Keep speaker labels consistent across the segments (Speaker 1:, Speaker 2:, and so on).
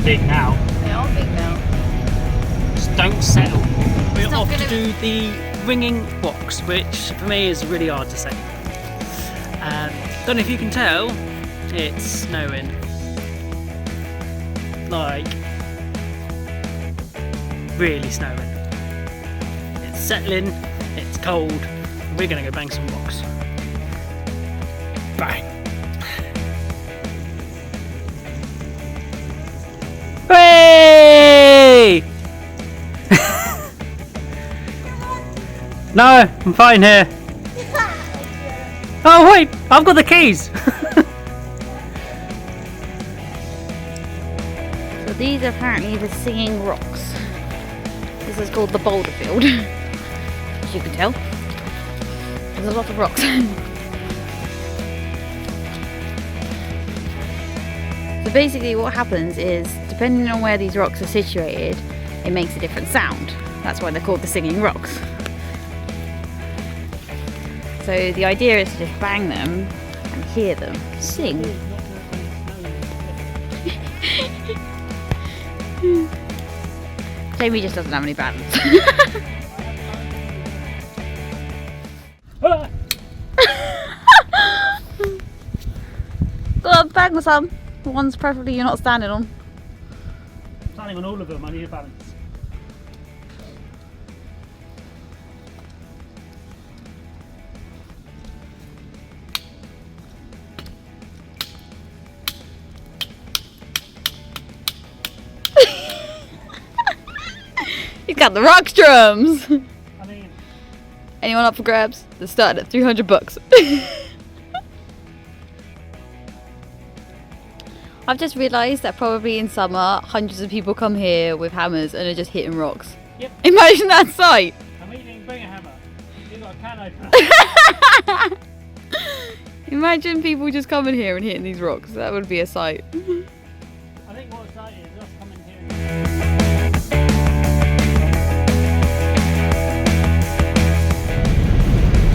Speaker 1: big now.
Speaker 2: They are big now.
Speaker 1: Just don't settle. We're
Speaker 2: not
Speaker 1: off to
Speaker 2: gonna-
Speaker 1: do the ringing box, which for me is really hard to say. Don't know if you can tell, it's snowing. Like, really snowing. It's settling, it's cold. We're gonna go bang some rocks. Bang. Hey! No, I'm fine here. Oh wait, I've got the keys.
Speaker 2: So these are apparently the singing rocks. This is called the boulder field, as you can tell. There's a lot of rocks. So basically what happens is, depending on where these rocks are situated, it makes a different sound. That's why they're called the singing rocks. So the idea is to just bang them and hear them sing. Jamie just doesn't have any balance. Go on, bang some. The ones preferably you're not standing on.
Speaker 1: Standing on all of them, I need a balance.
Speaker 2: He's got the rock drums.
Speaker 1: I mean,
Speaker 2: Anyone up for grabs? They're starting at $300. I've just realised that probably in summer, hundreds of people come here with hammers and are just hitting rocks.
Speaker 1: Yep.
Speaker 2: Imagine that sight.
Speaker 1: I mean, bring a hammer. You've got a can opener.
Speaker 2: Imagine people just coming here and hitting these rocks. That would be a sight.
Speaker 1: I think what exciting is us coming here.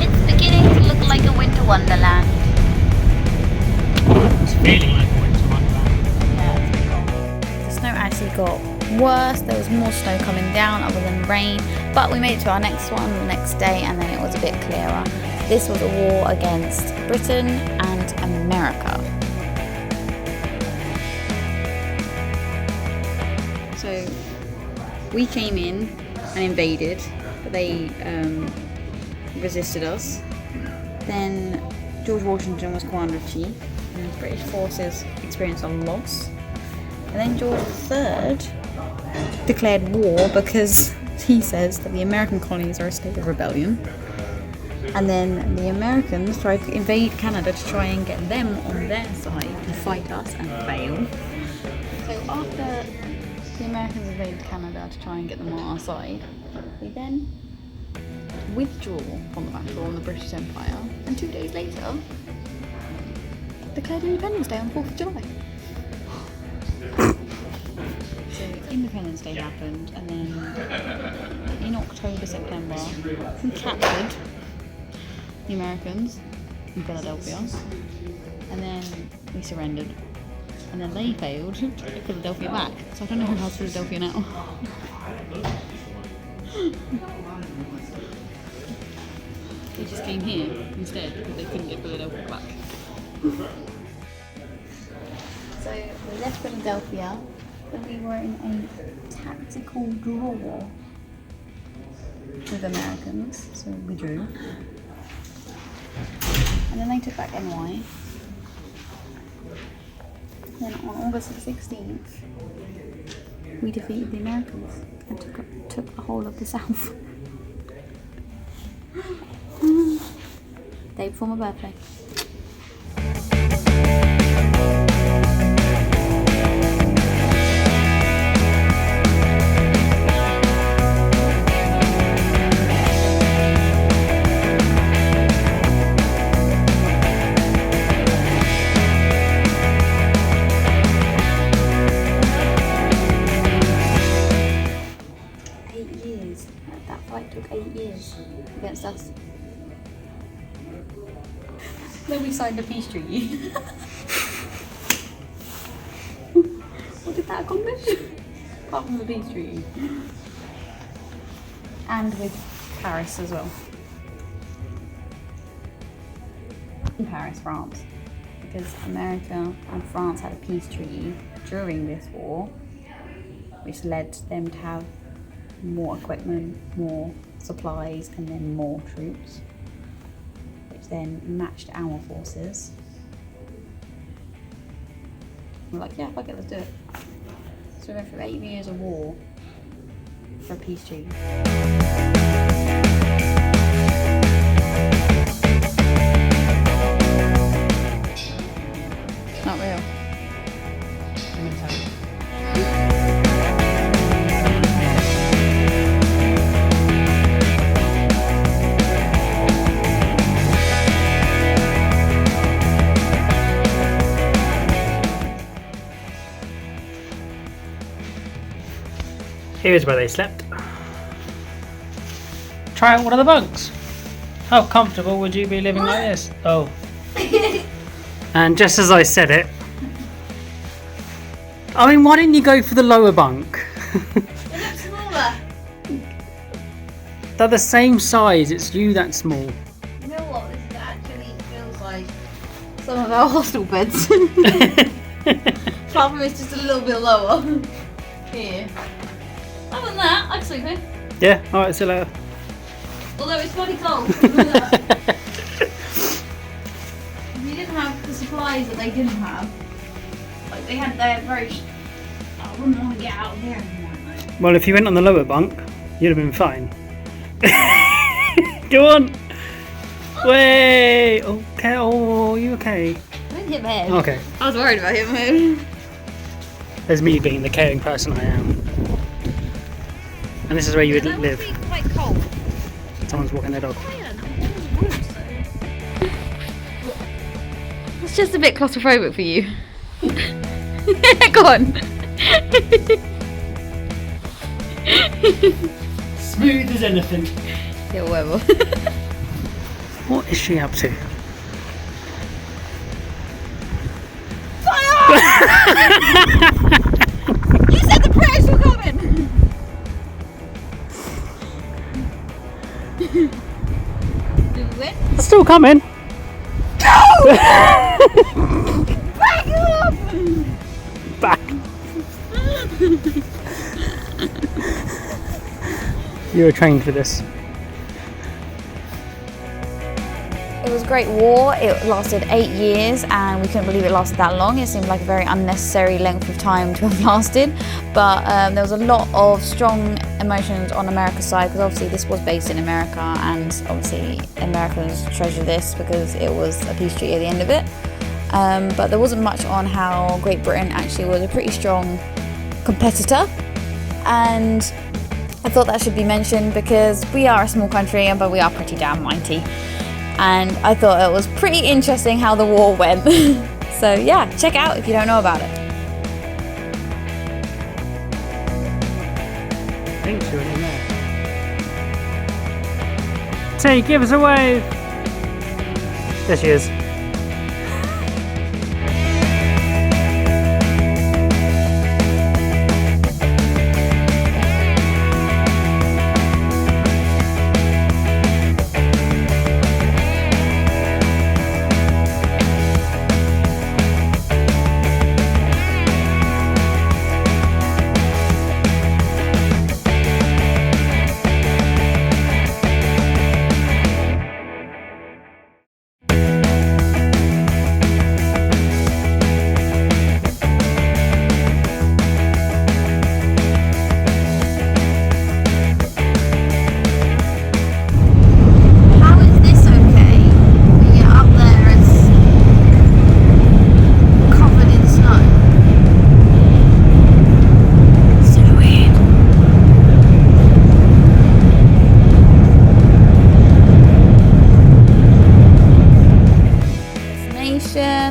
Speaker 2: It's beginning to look like a winter wonderland.
Speaker 1: It's feeling like a winter wonderland.
Speaker 2: The snow actually got worse. There was more snow coming down other than rain, but we made it to our next one the next day, and then it was a bit clearer. This was a war against Britain and America. So we came in and invaded, but they resisted us. Then George Washington was Commander-in-Chief, and the British forces experienced a loss. And then George III declared war because he says that the American colonies are a state of rebellion. And then the Americans tried to invade Canada to try and get them on their side and fight us and fail. So after the Americans invaded Canada to try and get them on our side, they then withdraw from the battle on the British Empire, and 2 days later declared Independence Day on the 4th of July. So Independence Day happened, and then in October, September, we captured the Americans in Philadelphia, and then we surrendered, and then they failed to get Philadelphia back. So I don't know who has Philadelphia now. They just came here instead because they couldn't get Philadelphia back. So we left Philadelphia, then we were in a tactical draw with Americans, so we drew. And then they took back NY. Then on August the 16th, we defeated the Americans and took the whole of the South. Day before my birthday. Against us. Then we signed a peace treaty. What did that accomplish? Apart from the peace treaty. And with Paris as well. In Paris, France. Because America and France had a peace treaty during this war, which led them to have more equipment, more supplies, and then more troops, which then matched our forces. We're like, yeah, fuck it, let's do it. So we went through 8 years of war for a peace treaty. Not real.
Speaker 1: Here's where they slept. Try out one of the bunks. How comfortable would you be living like this? Oh. And just as I said it, I mean, why didn't you go for the lower bunk?
Speaker 2: They're smaller.
Speaker 1: They're the same size, it's you that's small.
Speaker 2: You know what? This actually feels like some of our hostel beds. Apart from it's just a little bit lower. Here. Other than that, I can sleep here.
Speaker 1: Yeah, alright, see you later.
Speaker 2: Although it's bloody cold. If you didn't have the supplies that they didn't have, like they had their very. I wouldn't want to get out of here anymore.
Speaker 1: Well, if you went on the lower bunk, you'd have been fine. Go on! Way! Okay, oh, are you okay?
Speaker 2: I didn't hit my head.
Speaker 1: Okay.
Speaker 2: I was worried about hitting my head.
Speaker 1: There's me being the caring person I am. And this is where you would live.
Speaker 2: That would be quite cold.
Speaker 1: Someone's walking their dog.
Speaker 2: It's just a bit claustrophobic for you. Go on.
Speaker 1: Smooth as anything.
Speaker 2: Yeah, whatever.
Speaker 1: What is she up to?
Speaker 2: Fire! You said the prayers were coming! Did we win?
Speaker 1: It's still coming.
Speaker 2: Go! Back up!
Speaker 1: Back. You were trained for this.
Speaker 2: It was a great war. It lasted 8 years and we couldn't believe it lasted that long. It seemed like a very unnecessary length of time to have lasted. But there was a lot of strong emotions on America's side because obviously this was based in America and obviously Americans treasure this because it was a peace treaty at the end of it. But there wasn't much on how Great Britain actually was a pretty strong competitor. And I thought that should be mentioned because we are a small country but we are pretty damn mighty. And I thought it was pretty interesting how the war went. So yeah, check it out if you don't know about it.
Speaker 1: Thanks for it in there. Tay, give us a wave. There she is.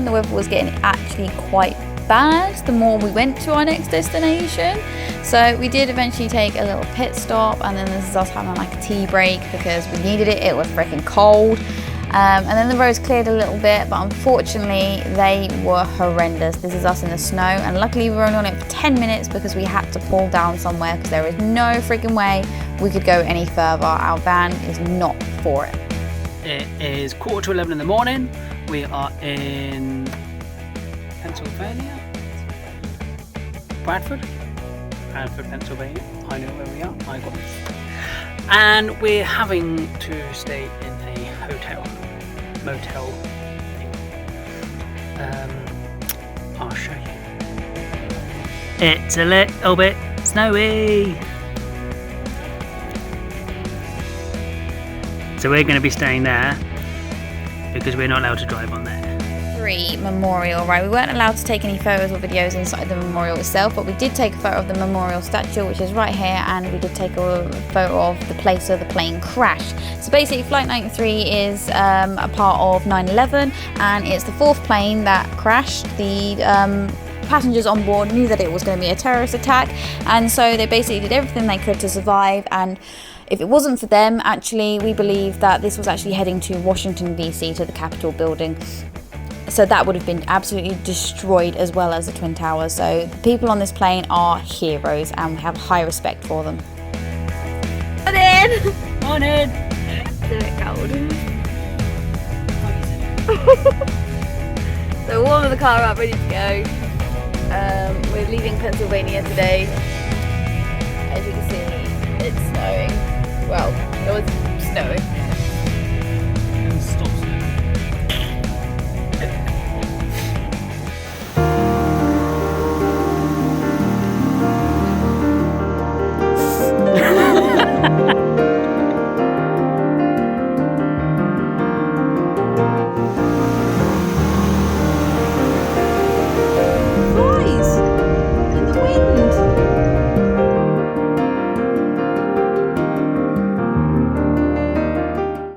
Speaker 2: The weather was getting actually quite bad the more we went to our next destination. So we did eventually take a little pit stop and then this is us having like a tea break because we needed it. It was freaking cold And then the roads cleared a little bit, but unfortunately they were horrendous. This is us in the snow, and luckily we were only on it for 10 minutes because we had to pull down somewhere because there is no freaking way we could go any further. Our van is not for it.
Speaker 1: It is 11:15 in the morning. We are in Pennsylvania? Bradford, Pennsylvania. I know where we are. I got it. And we're having to stay in a motel thing. I'll show you. It's a little bit snowy. So we're going to be staying there because we're not allowed to drive on there.
Speaker 2: Memorial, right? We weren't allowed to take any photos or videos inside the memorial itself, but we did take a photo of the memorial statue, which is right here, and we did take a photo of the place where the plane crashed. So basically, Flight 93 is a part of 9/11, and it's the 4th plane that crashed. The passengers on board knew that it was going to be a terrorist attack, and so they basically did everything they could to survive. And if it wasn't for them, actually, we believe that this was actually heading to Washington DC, to the Capitol building. So that would have been absolutely destroyed, as well as the Twin Towers. So the people on this plane are heroes, and we have high respect for them. Morning!
Speaker 1: Morning!
Speaker 2: It's a bit cold. So we're warming the car up, ready to go. We're leaving Pennsylvania today. As you can see, it's snowing. Well, it was snowing.